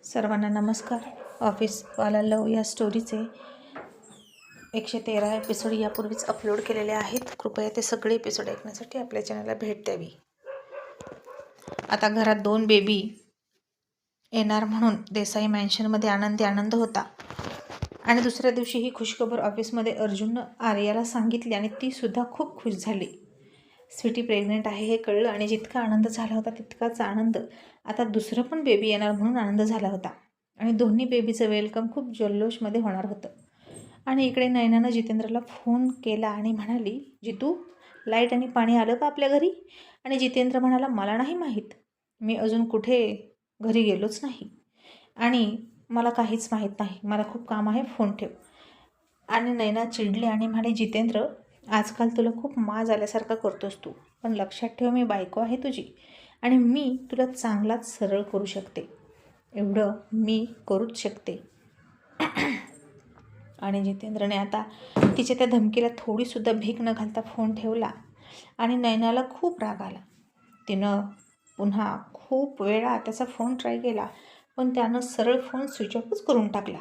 सर्वांना नमस्कार. ऑफिसवाला लव या स्टोरीचे 113 एपिसोड यापूर्वीच अपलोड केलेले आहेत. कृपया ते सगळे एपिसोड ऐकण्यासाठी आपल्या चॅनलला भेट द्यावी. आता घरात 2 बेबी येणार म्हणून देसाई मॅन्शनमध्ये आनंद होता. आणि दुसऱ्या दिवशी ही खुशखबर ऑफिसमध्ये अर्जुननं आर्याला सांगितली आणि ती सुद्धा खूप खुश झाली. स्वीटी प्रेग्नेंट आहे हे कळलं आणि जितका आनंद झाला होता तितकाच आनंद आता दुसरं पण बेबी येणार म्हणून आनंद झाला होता. आणि दोन्ही बेबीचं वेलकम खूप जल्लोषमध्ये होणार होतं. आणि इकडे नयनानं जितेंद्रला फोन केला आणि म्हणाली, जितू, लाईट आणि पाणी आलं का आपल्या घरी? आणि जितेंद्र म्हणाला, मला नाही माहीत, मी अजून कुठे घरी गेलोच नाही आणि मला काहीच माहीत नाही, मला खूप काम आहे, फोन ठेव. आणि नयना चिडली आणि म्हणाली, जितेंद्र, आजकाल तुला खूप माज आल्यासारखा करतोस तू, पण लक्षात ठेव, मी बायको आहे तुझी आणि मी तुला चांगलाच सरळ करू शकते, एवढं मी करूच शकते. आणि जितेंद्रने आता तिच्या त्या धमकीला थोडीसुद्धा भीक न घालता फोन ठेवला. आणि नयनाला खूप राग आला. तिनं पुन्हा खूप वेळा त्याचा फोन ट्राय केला, पण त्यानं सरळ फोन स्विच ऑफच करून टाकला.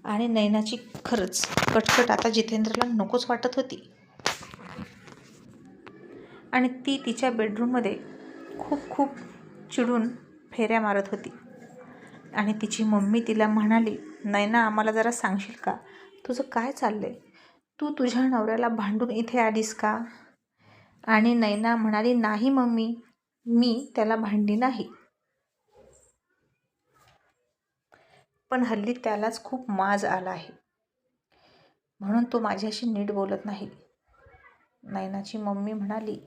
आणि नयनाची खरंच कटकट आता जितेंद्रला नकोच वाटत होती. आणि ती तिच्या बेडरूममध्ये खूप चिडून फेऱ्या मारत होती. आणि तिची मम्मी तिला म्हणाली, नयना, आम्हाला जरा सांगशील का, तुझं काय चाललंय? तू तुझ्या नवऱ्याला भांडून इथे आलीस का? आणि नयना म्हणाली, नाही मम्मी, मी त्याला भांडली नाही, पण हल्ली त्यालाच खूप माज आला आहे म्हणून तो माझ्याशी नीट बोलत नाही. नयनाची मम्मी म्हणाली,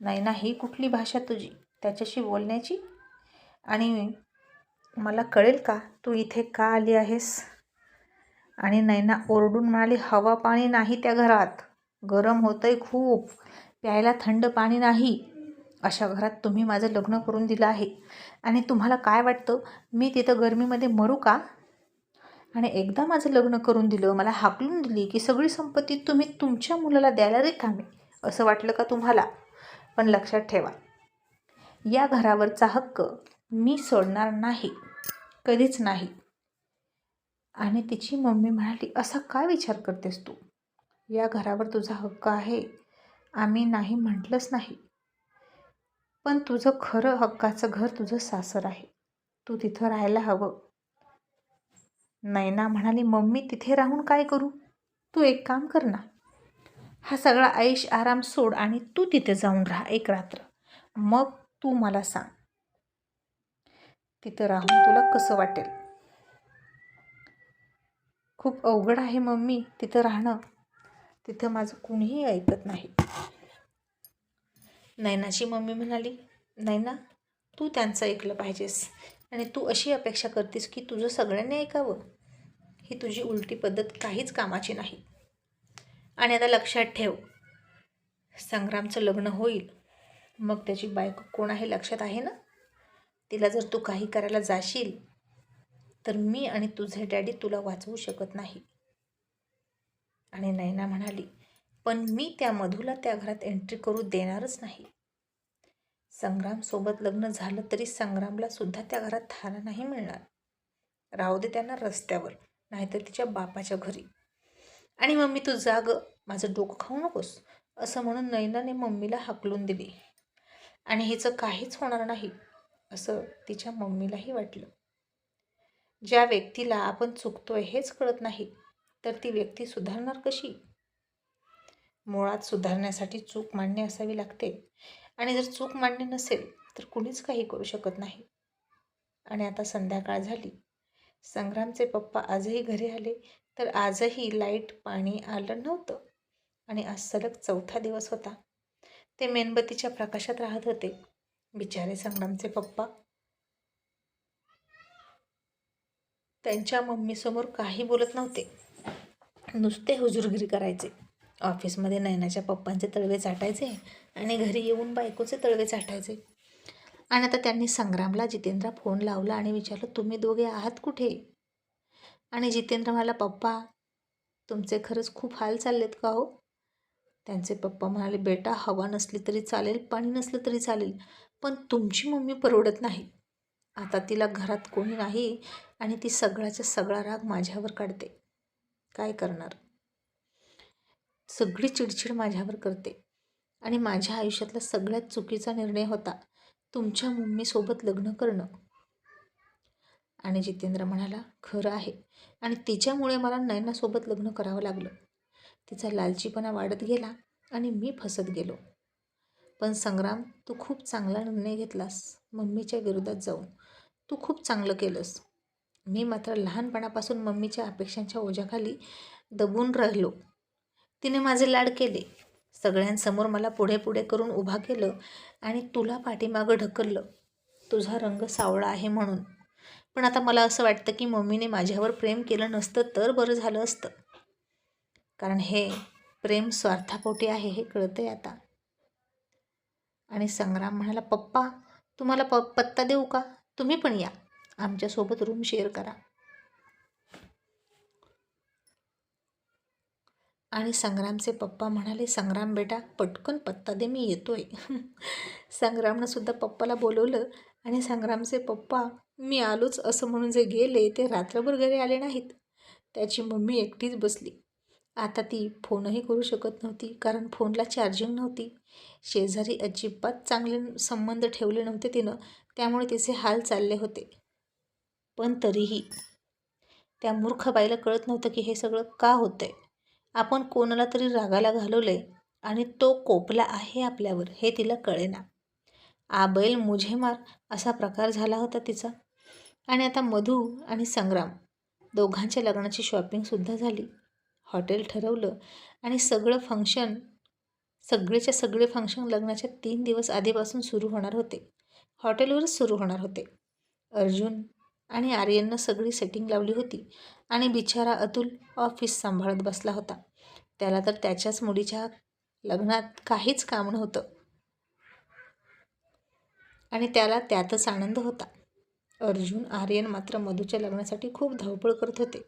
नयना, ही कुठली भाषा तुझी त्याच्याशी बोलण्याची? आणि मला कळेल का तू इथे का आली आहेस? आणि नयना ओरडून म्हणाली, हवा पाणी नाही त्या घरात, गरम होतंय खूप, प्यायला थंड पाणी नाही, अशा घरात तुम्ही माझं लग्न करून दिलं आहे आणि तुम्हाला काय वाटतं मी तिथं गरमीमध्ये मरू का? आणि एकदा माझं लग्न करून दिलं, मला हाकलून दिली की सगळी संपत्ती तुम्ही तुमच्या मुलाला द्यायला रिकामे, असं वाटलं का तुम्हाला? पण लक्षात ठेवा, या घरावरचा हक्क मी सोडणार नाही, कधीच नाही. आणि तिची मम्मी म्हणाली, असा काय विचार करतेस तू? या घरावर तुझा हक्क आहे, आम्ही नाही म्हटलंच नाही, पण तुझं खरं हक्काचं घर तुझं सासर आहे, तू तिथं राहायला हवं. नयना म्हणाली, मम्मी, तिथे राहून काय करू? तू एक काम कर ना, हा सगळा ऐश आराम सोड आणि तू तिथे जाऊन राहा एक रात्र, मग तू मला सांग तिथं राहून तुला कसं वाटेल. खूप अवघड आहे मम्मी तिथं राहणं, तिथं माझं कुणीही ऐकत नाही. नयनाची मम्मी म्हणाली, नयना, तू त्यांचं ऐकलं पाहिजेस आणि तू अशी अपेक्षा करतेस की तुझं सगळ्यांनी ऐकावं, ही तुझी उलटी पद्धत काहीच कामाची नाही. आणि आता लक्षात ठेव, संग्रामचं लग्न होईल, मग त्याची बायको कोण आहे लक्षात आहे ना? तिला जर तू काही करायला जाशील तर मी आणि तुझे डॅडी तुला वाचवू शकत नाही. आणि नयना म्हणाली, पण मी त्या मधूला त्या घरात एंट्री करू देणारच नाही. संग्रामसोबत लग्न झालं तरी संग्रामला सुद्धा त्या घरात थारा नाही मिळणार. राहू दे त्यांना रस्त्यावर, नाहीतर तिच्या बापाच्या घरी. आणि मम्मी, तू जाग, माझं डोकं खाऊ नकोस, असं म्हणून नयनाने मम्मीला हाकलून दिली. आणि हिचं काहीच होणार नाही असं तिच्या मम्मीलाही वाटलं. ज्या व्यक्तीला आपण चुकतोय हेच कळत नाही तर ती व्यक्ती सुधारणार कशी? मुळात सुधारण्यासाठी चूक मान्य असावी लागते आणि जर चूक मान्य नसेल तर कुणीच काही करू शकत नाही. आणि आता संध्याकाळ झाली. संग्रामचे पप्पा आजही घरी आले तर आजही लाईट पाणी आलं नव्हतं. आणि आज सलग 4था दिवस होता. ते मेणबत्तीच्या प्रकाशात राहत होते. बिचारे संग्रामचे पप्पा त्यांच्या मम्मीसमोर काही बोलत नव्हते, नुसते हुजूरगिरी करायचे. ऑफिसमध्ये नयनाच्या पप्पांचे तळवे चाटायचे आणि घरी येऊन बायकोचे तळवे चाटायचे. आणि आता त्यांनी संग्रामला जितेंद्र फोन लावला आणि विचारलं, तुम्ही दोघे आहात कुठे? आणि जितेंद्र म्हणाला, पप्पा, तुमचे खरंच खूप हाल चाललेत का हो? त्यांचे पप्पा म्हणाले, बेटा, हवा नसली तरी चालेल, पाणी नसलं तरी चालेल, पण तुमची मम्मी परवडत नाही. आता तिला घरात कोणी नाही आणि ती सगळ्याचा सगळा राग माझ्यावर काढते. काय करणार? सगळी चिडचिड माझ्यावर करते. आणि माझ्या आयुष्यातला सगळ्यात चुकीचा निर्णय होता तुमच्या मम्मीसोबत लग्न करणं. आणि जितेंद्र म्हणाला, खरं आहे. आणि तिच्यामुळे मला नयनासोबत लग्न करावं लागलं. तिचा लालचीपणा वाढत गेला आणि मी फसत गेलो. पण संग्राम, तू खूप चांगला निर्णय घेतलास मम्मीच्या विरोधात जाऊन. तू खूप चांगलं केलंस. मी मात्र लहानपणापासून मम्मीच्या अपेक्षांच्या ओझ्याखाली दबून राहिलो. तिने माझे लाड केले. सगळ्यांसमोर मला पुढे पुढे करून उभा केलं आणि तुला पाठीमागं ढकललं. तुझा रंग सावळा आहे म्हणून. पण आता मला असं वाटतं की मम्मीने माझ्यावर प्रेम केलं नसतं तर बरं झालं असतं. कारण हे प्रेम स्वार्थापोटी आहे हे कळतंय आता. आणि संग्राम म्हणाला, पप्पा तुम्हाला पत्ता देऊ का? तुम्ही पण या, आमच्यासोबत रूम शेअर करा. आणि संग्रामचे पप्पा म्हणाले, संग्राम बेटा पटकन पत्ता दे, मी येतोय. संग्रामनं सुद्धा पप्पाला बोलवलं आणि संग्रामचे पप्पा मी आलोच असं म्हणून जे गेले ते रात्रभर घरी आले नाहीत. त्याची मम्मी एकटीच बसली. आता ती फोनही करू शकत नव्हती कारण फोनला चार्जिंग नव्हती. शेजारी अजिबात चांगले संबंध ठेवले नव्हते तिनं, त्यामुळे तिचे हाल चालले होते. पण तरीही त्या मूर्ख बाईला कळत नव्हतं की हे सगळं का होतंय. आपण कोणाला तरी रागाला घालवलंय आणि तो कोपला आहे आपल्यावर हे तिला कळेना. आ बैल मुझे मार असा प्रकार झाला होता तिचा. आणि आता मधू आणि संग्राम दोघांच्या लग्नाची शॉपिंगसुद्धा झाली. हॉटेल ठरवलं आणि सगळेच्या सगळे फंक्शन लग्नाच्या 3 दिवस आधीपासून सुरू होणार होते. हॉटेलवरच सुरू होणार होते. अर्जुन आणि आर्यननं सगळी सेटिंग लावली होती आणि बिचारा अतुल ऑफिस सांभाळत बसला होता. त्याला तर त्याच्याच मुलीच्या लग्नात काहीच काम नव्हतं आणि त्याला त्यातच आनंद होता. अर्जुन आर्यन मात्र मधूच्या लग्नासाठी खूप धावपळ करत होते.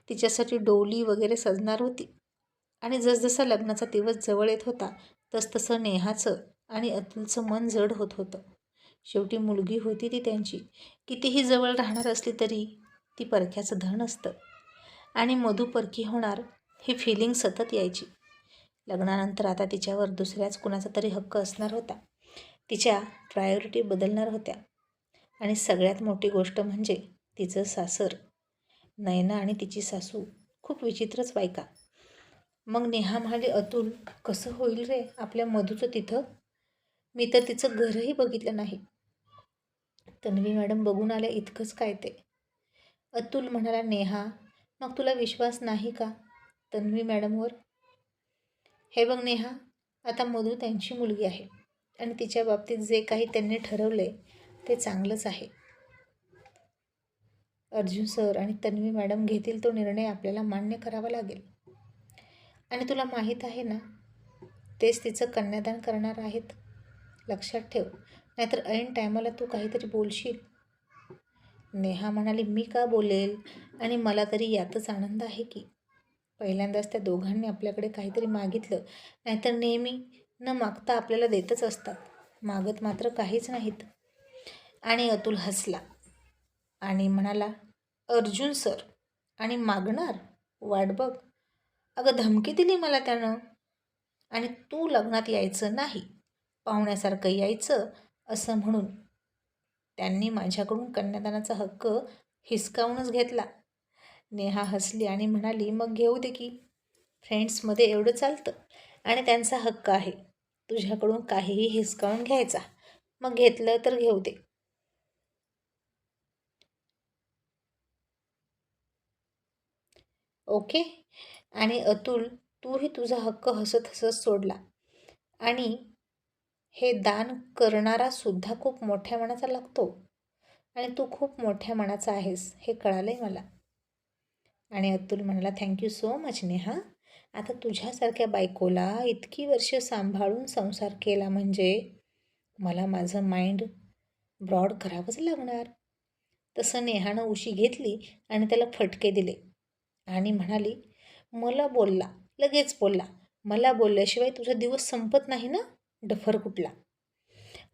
तिच्यासाठी डोली वगैरे सजणार होती. आणि जसजसा लग्नाचा दिवस जवळ येत होता तसतसं नेहाचं आणि अतुलचं मन जड होत होतं. शेवटी मुलगी होती ती त्यांची. कितीही जवळ राहणार असली तरी ती परक्याचं धन असतं आणि मधू परकी होणार ही फिलिंग सतत यायची. लग्नानंतर आता तिच्यावर दुसऱ्याच कुणाचा तरी हक्क असणार होता. तिच्या प्रायोरिटी बदलणार होत्या. आणि सगळ्यात मोठी गोष्ट म्हणजे तिचं सासर. नयना आणि तिची सासू खूप विचित्रच बायका. मग नेहा म्हणाली, अतुल कसं होईल रे आपल्या मधूचं तिथं? मी तर तिचं घरही बघितलं नाही. तन्वी मॅडम बघून आल्या इतकंच काय ते. अतुल म्हणाला, नेहा मग तुला विश्वास नाही का तन्वी मॅडमवर? हे बघ नेहा, आता मधू त्यांची मुलगी आहे आणि तिच्या बाबतीत जे काही त्यांनी ठरवले ते चांगलंच आहे. अर्जुन सर आणि तन्वी मॅडम घेतील तो निर्णय आपल्याला मान्य करावा लागेल. आणि तुला माहीत आहे ना, तेच तिचं कन्यादान करणार आहेत. लक्षात ठेव, नाहीतर ऐन टायमाला तू काहीतरी बोलशील. नेहा म्हणाली, मी का बोलेल? आणि मला तरी यातच आनंद आहे की पहिल्यांदाच त्या दोघांनी आपल्याकडे काहीतरी मागितलं. नाहीतर नेहमी न मागता आपल्याला देतच असतात, मागत मात्र काहीच नाहीत. आणि अतुल हसला आणि म्हणाला, अर्जुन सर आणि मागणार? वाट बघ. अगं धमकी दिली मला त्यानं. आणि तू लग्नात यायचं नाही, पाहुण्यासारखं यायचं असं म्हणून त्यांनी माझ्याकडून कन्यादानाचा हक्क हिसकावूनच घेतला. नेहा हसली आणि म्हणाली, मग घेऊ दे की. फ्रेंड्समध्ये एवढं चालतं आणि त्यांचा हक्क आहे तुझ्याकडून काहीही हिसकावून घ्यायचा. मग घेतलं तर घेऊ दे. ओके. आणि अतुल, तूही तुझा हक्क हसत हसत सोडला. आणि हे दान करणारा सुद्धा खूप मोठ्या मनाचा लागतो आणि तू खूप मोठ्या मनाचा आहेस हे कळालंय मला. आणि अतुल म्हणाला, थँक्यू सो मच नेहा. आता तुझ्यासारख्या बायकोला इतकी वर्ष सांभाळून संसार केला म्हणजे मला माझं माइंड ब्रॉड करावंच लागणार. तसं नेहानं उशी घेतली आणि त्याला फटके दिले आणि म्हणाली, मला बोलला, लगेच बोलला. मला बोलल्याशिवाय तुझा दिवस संपत नाही ना, डफर कुठला.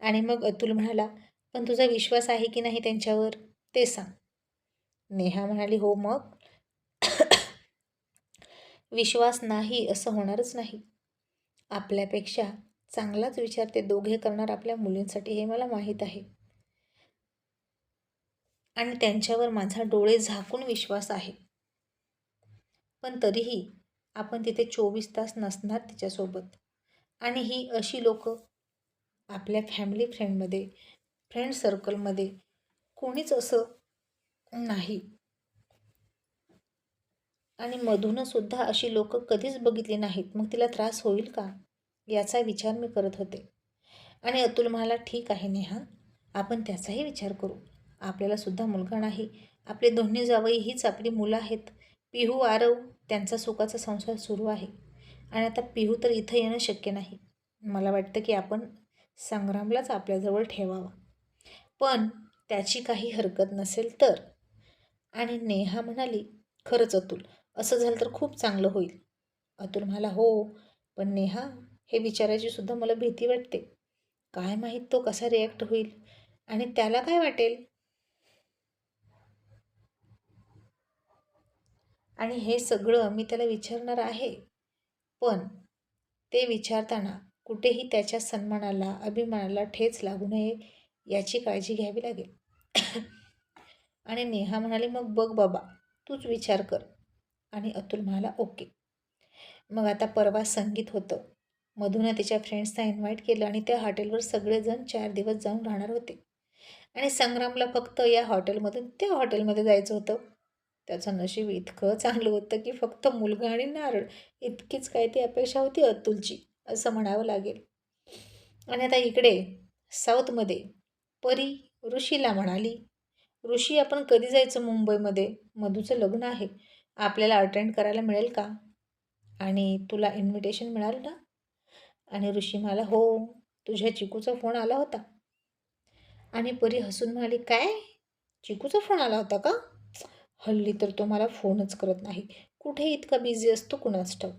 आणि मग अतुल म्हणाला, पण तुझा विश्वास आहे की नाही त्यांच्यावर ते सांग. नेहा म्हणाली, हो मग. विश्वास नाही असं होणारच नाही. आपल्यापेक्षा चांगलाच विचार ते दोघे करणार आपल्या मुलींसाठी हे मला माहीत आहे. आणि त्यांच्यावर माझा डोळे झाकून विश्वास आहे. पण तरीही आपण तिथे 24 तास नसणार तिच्यासोबत. आणि ही अशी लोक आपल्या फ्रेंड सर्कलमध्ये कोणीच असं नाही. आणि मधूनसुद्धा अशी लोक कधीच बघितली नाहीत. मग तिला त्रास होईल का याचा विचार मी करत होते. आणि अतुल म्हणाला, ठीक आहे नेहा, आपण त्याचाही विचार करू. आपल्याला सुद्धा मुलगा नाही. आपले दोन्ही जावई हीच आपली मुलं आहेत. पिहू आरव त्यांचा सुखाचा संसार सुरू आहे. आणि आता पिहू तर इथं येणं शक्य नाही. मला वाटतं की आपण संग्रामलाच आपल्याजवळ ठेवावा. पण त्याची काही हरकत नसेल तर. आणि नेहा म्हणाली, खरंच अतुल, असं झालं तर खूप चांगलं होईल. अतुल म्हणाला, हो, पण नेहा, हे विचारायची सुद्धा मला भीती वाटते. काय माहीत तो कसा रिॲक्ट होईल आणि त्याला काय वाटेल. आणि हे सगळं मी त्याला विचारणार आहे. पण ते विचारताना कुठेही त्याच्या सन्मानाला, अभिमानाला ठेच लागू नये याची काळजी घ्यावी लागेल. आणि नेहा म्हणाली, मग बघ बाबा, तूच विचार कर. आणि अतुल म्हणाला, ओके. मग आता परवा संगीत होतं. मधूनं तिच्या फ्रेंड्सना इन्व्हाइट केलं आणि त्या हॉटेलवर सगळेजण 4 दिवस जाऊन राहणार होते. आणि संग्रामला फक्त या हॉटेलमधून त्या हॉटेलमध्ये जायचं होतं. त्याचं नशीब इतकं चांगलं होतं की फक्त मुलगा आणि नारळ इतकीच काय ती अपेक्षा होती अतुलची, असं म्हणावं लागेल. आणि आता इकडे साऊथमध्ये परी ऋषीला म्हणाली, ऋषी, आपण कधी जायचं मुंबईमध्ये? मधूचं लग्न आहे. आपल्याला अटेंड करायला मिळेल का? आणि तुला इन्व्हिटेशन मिळालं ना? आणि ऋषी म्हणाला, हो, तुझ्या चिकूचा फोन आला होता. आणि परी हसून म्हणाली, काय? चिकूचा फोन आला होता का? हल्ली तर तो मला फोनच करत नाही. कुठे इतका बिझी असतो कुणास ठाऊक.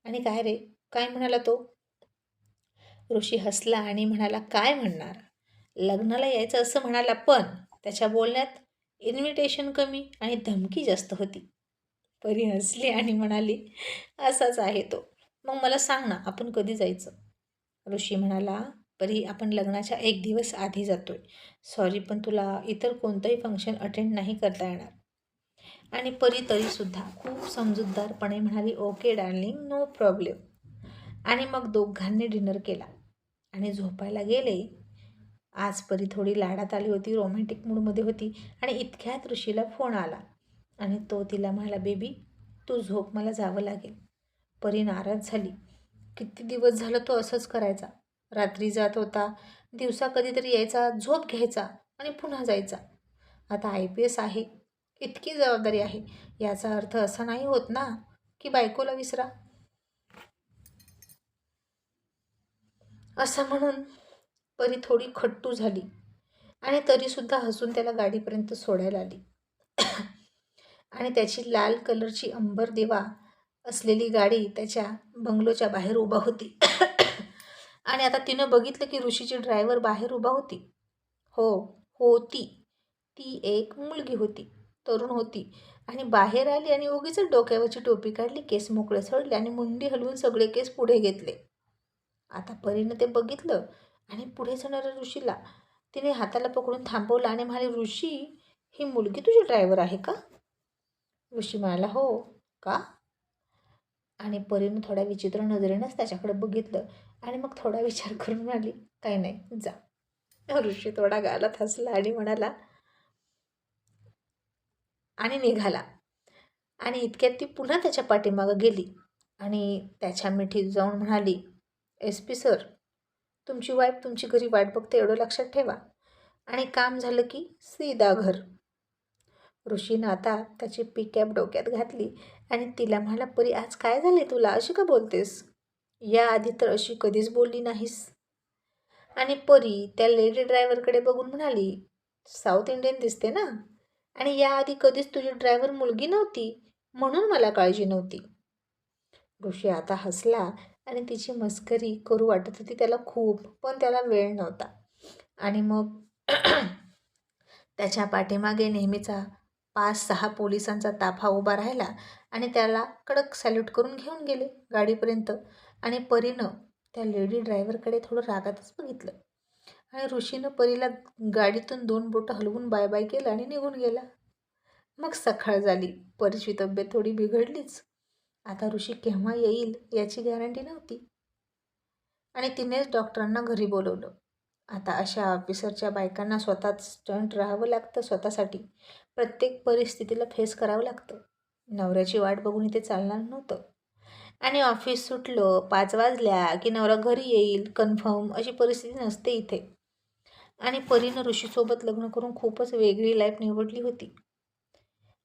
आणि काय रे, काय म्हणाला तो? ऋषी हसला आणि म्हणाला, काय म्हणणार, लग्नाला यायचं असं म्हणाला, पण त्याच्या बोलण्यात इन्व्हिटेशन कमी आणि धमकी जास्त होती. परी हसली आणि म्हणाली, असाच आहे तो. मग मला सांग ना, आपण कधी जायचं? ऋषी म्हणाला, परी, आपण लग्नाच्या 1 दिवस आधी जातोय. सॉरी, पण तुला इतर कोणतंही फंक्शन अटेंड नाही करता येणार. आणि परी तरीसुद्धा खूप समजूतदारपणे म्हणाली, ओके डार्लिंग, नो प्रॉब्लेम. आणि मग दोघांनी डिनर केला आणि झोपायला गेले. आज परी थोडी लाडात आली होती, रोमॅन्टिक मूडमध्ये होती. आणि इतक्यात ऋषीला फोन आला आणि तो तिला म्हणाला, बेबी, तू झोप, मला जावं लागेल. परी नाराज झाली. किती दिवस झालं तो असंच करायचा. रात्री जात होता, दिवसा कधीतरी यायचा, झोप घ्यायचा आणि पुन्हा जायचा. आता IPS आहे, इतकी जबाबदारी आहे, याचा अर्थ असा नाही होत ना की बायकोला विसरा. असं म्हणून परी थोडी खट्टू झाली आणि तरीसुद्धा हसून त्याला गाडीपर्यंत सोडायला आली. आणि त्याची लाल कलरची अंबर दिवा असलेली गाडी त्याच्या बंगलोच्या बाहेर उभा होती. आणि आता तिनं बघितलं की ऋषीची ड्रायव्हर बाहेर उभा होती. हो, होती. ती एक मुलगी होती, तरुण होती. आणि बाहेर आली आणि उगीच डोक्यावरची टोपी काढली, केस मोकळे सोडले आणि मुंडी हलवून सगळे केस पुढे घेतले. आता परीनं ते बघितलं आणि पुढे जाणाऱ्या ऋषीला तिने हाताला पकडून थांबवलं आणि म्हणाली, ऋषी, ही मुलगी तुझी ड्रायव्हर आहे का? ऋषी म्हणाला, हो का? आणि परीनं थोड्या विचित्र नजरेनंच त्याच्याकडे बघितलं आणि मग थोडा विचार करून म्हणाली, काही नाही, जा. ऋषी थोडा गालात हसला आणि म्हणाला आणि निघाला. आणि इतक्यात ती पुन्हा त्याच्या पाठीमागं गेली आणि त्याच्या मिठीत जाऊन म्हणाली, SP सर, तुमची वाईफ तुमची घरी वाट बघते, एवढं लक्षात ठेवा. आणि काम झालं की सीधा घर. ऋषीनं आता त्याची पिकॅप डोक्यात घातली आणि तिला म्हणाला, परी, आज काय झाले तुला, अशी का बोलतेस? याआधी तर अशी कधीच बोलली नाहीस. आणि परी त्या लेडी ड्रायव्हरकडे बघून म्हणाली, साऊथ इंडियन दिसते ना, आणि याआधी कधीच तुझी ड्रायव्हर मुलगी नव्हती, म्हणून मला काळजी नव्हती. ऋषी आता हसला आणि तिची मस्करी करू वाटत होती त्याला खूप, पण त्याला वेळ नव्हता. आणि मग त्याच्या पाठीमागे नेहमीचा 5-6 पोलिसांचा ताफा उभा राहिला आणि त्याला कडक सॅल्यूट करून घेऊन गेले गाडीपर्यंत. आणि परीनं त्या लेडी ड्रायव्हरकडे थोडं रागातच बघितलं आणि ऋषीनं परीला गाडीतून 2 बोटं हलवून बाय बाय केलं आणि निघून गेला. मग सकाळ झाली. परीची तब्येत थोडी बिघडलीच. आता ऋषी केव्हा येईल याची गॅरंटी नव्हती आणि तिनेच डॉक्टरांना घरी बोलवलं. आता अशा ऑफिसरच्या बायकांना स्वतःच स्टंट राहावं लागतं. स्वतःसाठी प्रत्येक परिस्थितीला फेस करावं लागतं. नवऱ्याची वाट बघून इथे चालणार नव्हतं. आणि ऑफिस सुटलं 5 वाजल्या की नवरा घरी येईल कन्फर्म अशी परिस्थिती नसते इथे. आणि परीनं ऋषीसोबत लग्न करून खूपच वेगळी लाईफ निवडली होती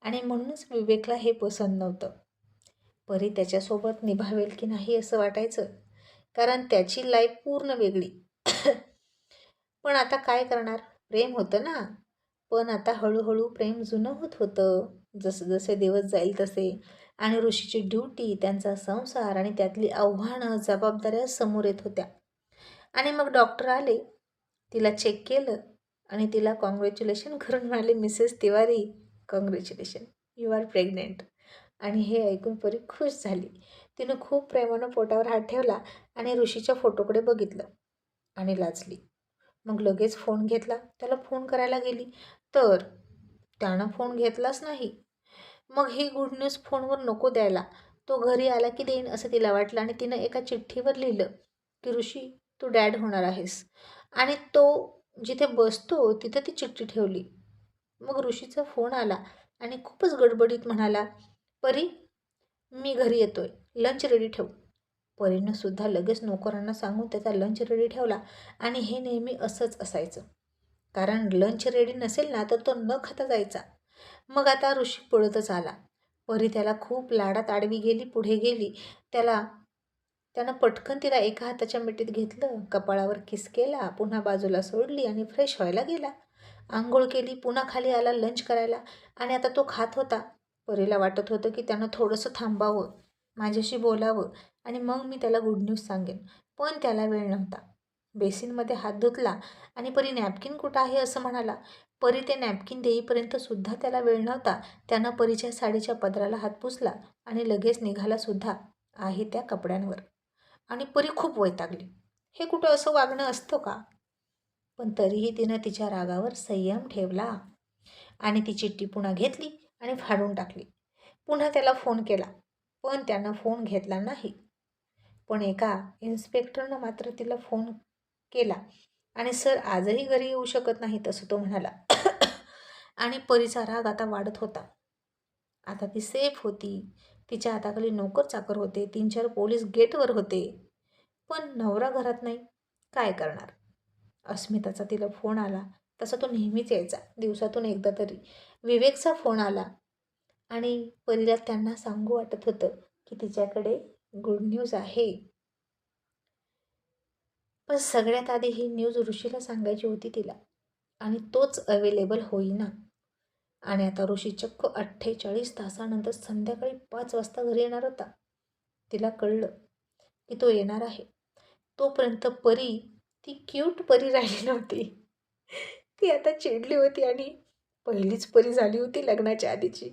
आणि म्हणूनच विवेकला हे पसंत नव्हतं. परी त्याच्यासोबत निभावेल की नाही असं वाटायचं, कारण त्याची लाईफ पूर्ण वेगळी. पण आता काय करणार, प्रेम होतं ना. पण आता हळूहळू प्रेम जुनं होत होतं. जसं जसे दिवस जाईल तसे. आणि ऋषीची ड्युटी, त्यांचा संसार आणि त्यातली आव्हानं, जबाबदाऱ्या समोर येत होत्या. आणि मग डॉक्टर आले, तिला चेक केलं आणि तिला कॉंग्रॅच्युलेशन करून म्हणाले, Mrs Tiwari, congratulation, you are pregnant. आणि हे ऐकून परी खुश झाली. तिनं खूप प्रेमानं पोटावर हात ठेवला आणि ऋषीच्या फोटोकडे बघितलं आणि लाजली. मग लगेच फोन घेतला. त्याला फोन करायला गेली तर त्यानं फोन घेतलाच नाही. मग ही गुड न्यूज फोनवर नको द्यायला, तो घरी आला की देईन असं तिला वाटलं. आणि तिनं एका चिठ्ठीवर लिहिलं की ऋषी, तू डॅड होणार आहेस. आणि तो जिथे बसतो तिथे ती चिठ्ठी ठेवली. मग ऋषीचा फोन आला आणि खूपच गडबडीत म्हणाला, परी, मी घरी येतोय, लंच रेडी ठेव. परीनं सुद्धा लगेच नोकरांना सांगून त्याचा लंच रेडी ठेवला. आणि हे नेहमी असंच असायचं, कारण लंच रेडी नसेल ना तर तो न खाता जायचा. मग आता ऋषी पळतच आला. परी त्याला खूप लाडात आडवी गेली, पुढे गेली. त्यानं पटकन तिला एका हाताच्या मिठीत घेतलं, कपाळावर किस केला, पुन्हा बाजूला सोडली आणि फ्रेश व्हायला गेला. आंघोळ केली, पुन्हा खाली आला लंच करायला. आणि आता तो खात होता. परीला वाटत होतं की त्यानं थोडंसं थांबावं, माझ्याशी बोलावं आणि मग मी त्याला गुड न्यूज सांगेन. पण त्याला वेळ नव्हता. बेसिनमध्ये हात धुतला आणि परी नॅपकिन कुठं आहे असं म्हणाला. परी ते नॅपकिन देईपर्यंत सुद्धा त्याला वेळ नव्हता. त्यानं परीच्या साडीच्या पदराला हात पुसला आणि लगेच निघाला सुद्धा आहे त्या कपड्यांवर. आणि परी खूप वैतागली. हे कुठं असं वागणं असतं का? पण तरीही तिनं तिच्या रागावर संयम ठेवला आणि ती चिठ्ठी पुन्हा घेतली आणि फाडून टाकली. पुन्हा त्याला फोन केला, पण त्यानं फोन घेतला नाही. पण एका इन्स्पेक्टरनं मात्र तिला फोन केला आणि सर आजही घरी येऊ शकत नाहीत असं तो म्हणाला. आणि परीचा राग आता वाढत होता. आता ती सेफ होती. तिच्या हाताखाली नोकर चाकर होते, 3-4 पोलीस गेटवर होते. पण नवरा घरात नाही, काय करणार? अस्मिताचा तिला फोन आला, तसा तो नेहमीच यायचा, दिवसातून एकदा तरी. विवेकचा फोन आला आणि परीला त्यांना सांगू वाटत होतं की तिच्याकडे गुड न्यूज आहे. पण सगळ्यात आधी ही न्यूज ऋषीला सांगायची होती तिला, आणि तोच अवेलेबल होईना. आणि आता ऋषी चक्क 48 तासानंतर संध्याकाळी 5 वाजता घरी येणार होता. तिला कळलं की तो येणार आहे. तोपर्यंत परी, ती क्यूट परी राहिली नव्हती. ती आता चिडली होती आणि पहिलीच परी झाली होती लग्नाच्या आधीची.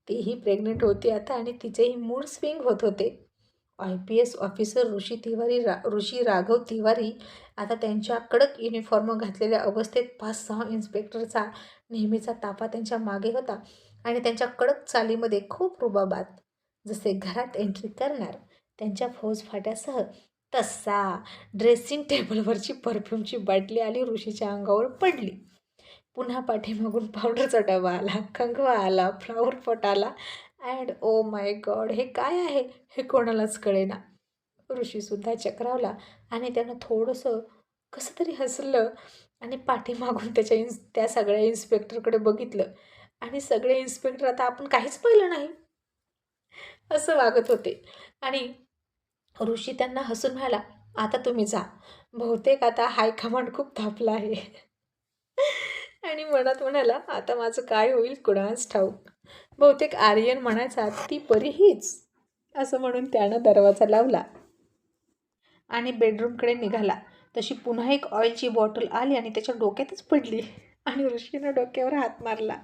तीही प्रेग्नेंट होती आता आणि तिचेही मूड स्विंग होत होते. IPS ऑफिसर ऋषी राघव तिवारी आता त्यांच्या कडक युनिफॉर्म घातलेल्या अवस्थेत 5-6 इन्स्पेक्टरचा नेहमीचा ताफा त्यांच्या मागे होता आणि त्यांच्या कडक चालीमध्ये खूप रुबाबात. जसे घरात एंट्री करणार त्यांच्या फौजफाट्यासह, तसा ड्रेसिंग टेबलवरची परफ्यूमची बाटली आली ऋषीच्या अंगावर पडली. पुन्हा पाठीमागून पावडरचा डबा आला, कंगवा आला, फ्लॉवर पॉट आला. अँड ओ माय गॉड, हे काय आहे हे कोणालाच कळेना. ऋषीसुद्धा चक्रावला आणि त्यानं थोडंसं कसं तरी हसलं आणि पाठीमागून त्या सगळ्या इन्स्पेक्टरकडे बघितलं. आणि सगळे इन्स्पेक्टर आता आपण काहीच पाहिलं नाही असं वागत होते. आणि ऋषी त्यांना हसून म्हणाला, आता तुम्ही जा, बहुतेक आता हायकमांड खूप तापला आहे. आणि मनात म्हणाला, आता माझं काय होईल कुणास ठाऊक. बहुतेक आर्यन म्हणायचा, ती परी हीच, असं म्हणून त्यानं दरवाजा लावला आणि बेडरूमकडे निघाला. तशी पुन्हा एक ऑइलची बॉटल आली आणि त्याच्या डोक्यातच पडली आणि ऋषीनं डोक्यावर हात मारला.